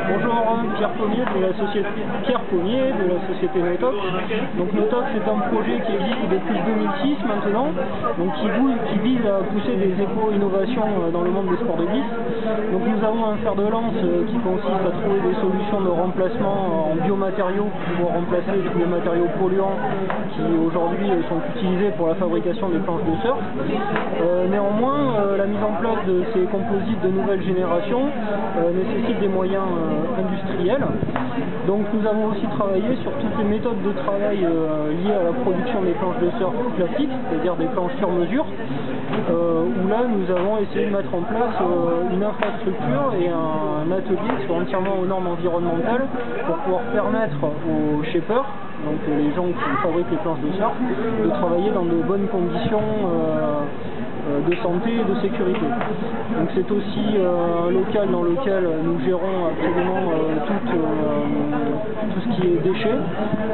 Bonjour, Pierre Pommier de la société Notox. Donc Notox est un projet qui existe depuis 2006 maintenant, donc qui vise à pousser des éco-innovations dans le monde des sports de glisse. Donc nous avons un fer de lance qui consiste à trouver des solutions de remplacement en biomatériaux pour remplacer tous les matériaux polluants qui aujourd'hui sont utilisés pour la fabrication des planches de surf. Néanmoins, la mise en place de ces composites de nouvelle génération nécessite des moyens industriels. Donc nous avons aussi travaillé sur toutes les méthodes de travail liées à la production des planches de surf classiques, c'est-à-dire des planches sur mesure, où là nous avons essayé de mettre en place une infrastructure et un atelier qui soit entièrement aux normes environnementales pour pouvoir permettre aux shapers, donc les gens qui fabriquent les planches de surf, de travailler dans de bonnes conditions de santé et de sécurité. Donc c'est aussi un local dans lequel nous gérons absolument tout ce qui est déchets,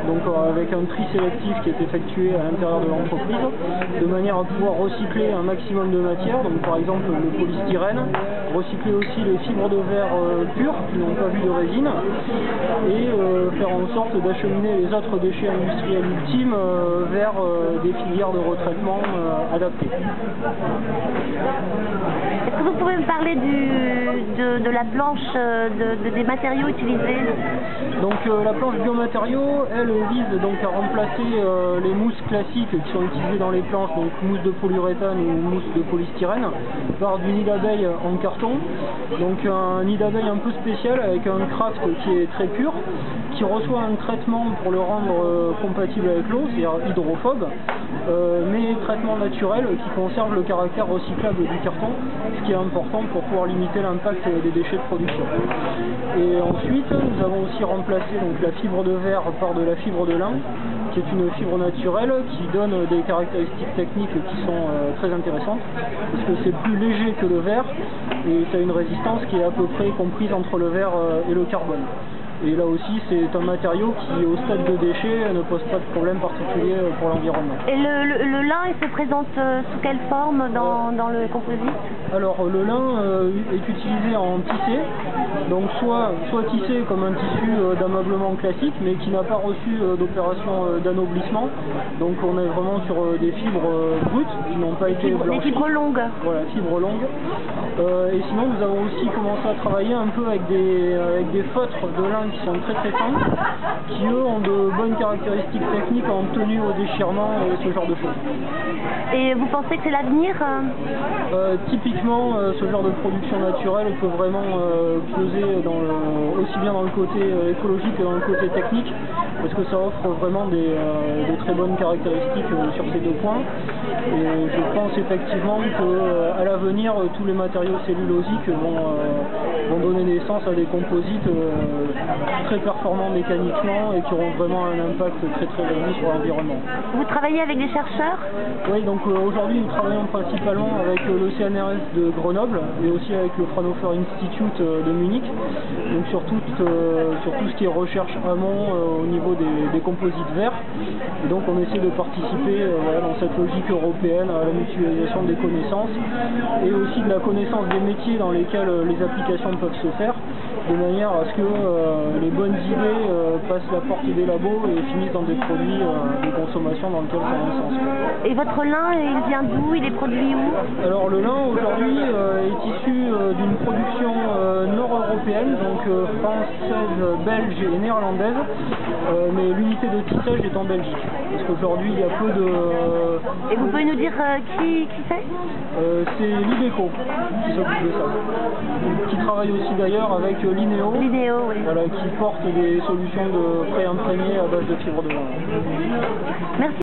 donc avec un tri sélectif qui est effectué à l'intérieur de l'entreprise, de manière à pouvoir recycler un maximum de matière, donc par exemple le polystyrène, recycler aussi les fibres de verre pures qui n'ont pas vu de résine, et faire en sorte d'acheminer les autres déchets industriels ultimes vers des filières de retraitement adaptées. Est-ce que vous pouvez me parler de la planche, des matériaux utilisés? Donc la planche biomatériaux, elle vise donc à remplacer les mousses classiques qui sont utilisées dans les planches, donc mousse de polyuréthane ou mousse de polystyrène, par du nid d'abeille en carton. Donc un nid d'abeille un peu spécial avec un craft qui est très pur, qui reçoit un traitement pour le rendre compatible avec l'eau, c'est-à-dire hydrophobe, mais traitement naturel qui conserve le caractère recyclable du carton, ce qui est important pour pouvoir limiter l'impact des déchets de production. Et ensuite, nous avons aussi remplacé donc la fibre de verre par de la fibre de lin, qui est une fibre naturelle qui donne des caractéristiques techniques qui sont très intéressantes, parce que c'est plus léger que le verre et ça a une résistance qui est à peu près comprise entre le verre et le carbone. Et là aussi, c'est un matériau qui, au stade de déchet, ne pose pas de problème particulier pour l'environnement. Et le lin, il se présente sous quelle forme dans le composite? Alors, le lin est utilisé en tissé, donc soit tissé comme un tissu d'ameublement classique, mais qui n'a pas reçu d'opération d'anoblissement. Donc, on est vraiment sur des fibres brutes qui n'ont pas été blanchies. Des fibres longues. Voilà, fibres longues. Et sinon, nous avons aussi commencé à travailler un peu avec des feutres de lin qui sont très très fins, qui eux ont de bonnes caractéristiques techniques en tenue au déchirement et ce genre de choses. Et vous pensez que c'est l'avenir? Typiquement, ce genre de production naturelle peut vraiment peser aussi bien dans le côté écologique que dans le côté technique, parce que ça offre vraiment de très bonnes caractéristiques sur ces deux points. Et je pense effectivement qu'à l'avenir, tous les matériaux cellulosiques vont donner naissance à des composites très performants mécaniquement et qui auront vraiment un impact très très réduit sur l'environnement. Vous travaillez avec des chercheurs? Oui, donc aujourd'hui nous travaillons principalement avec le CNRS de Grenoble et aussi avec le Fraunhofer Institute de Munich, donc sur tout ce qui est recherche amont au niveau des composites verts. Et donc on essaie de participer dans cette logique européenne à la mutualisation des connaissances et aussi de la connaissance des métiers dans lesquels les applications peuvent se faire, de manière à ce que les bonnes idées passent la porte des labos et finissent dans des produits de consommation dans lesquels ça a un sens. Et votre lin, il vient d'où? Il est produit où? Alors le lin aujourd'hui est issu d'une production nord-européenne, donc française, belge et néerlandaise, mais l'unité de tissage est en Belgique, parce qu'aujourd'hui il y a peu de... Et vous pouvez nous dire qui c'est? C'est l'Ibeco qui s'occupe de ça, qui travaille aussi d'ailleurs avec l'Ineo, oui. Voilà, qui porte des solutions de pré-imprégnées à base de fibres de lin. Merci.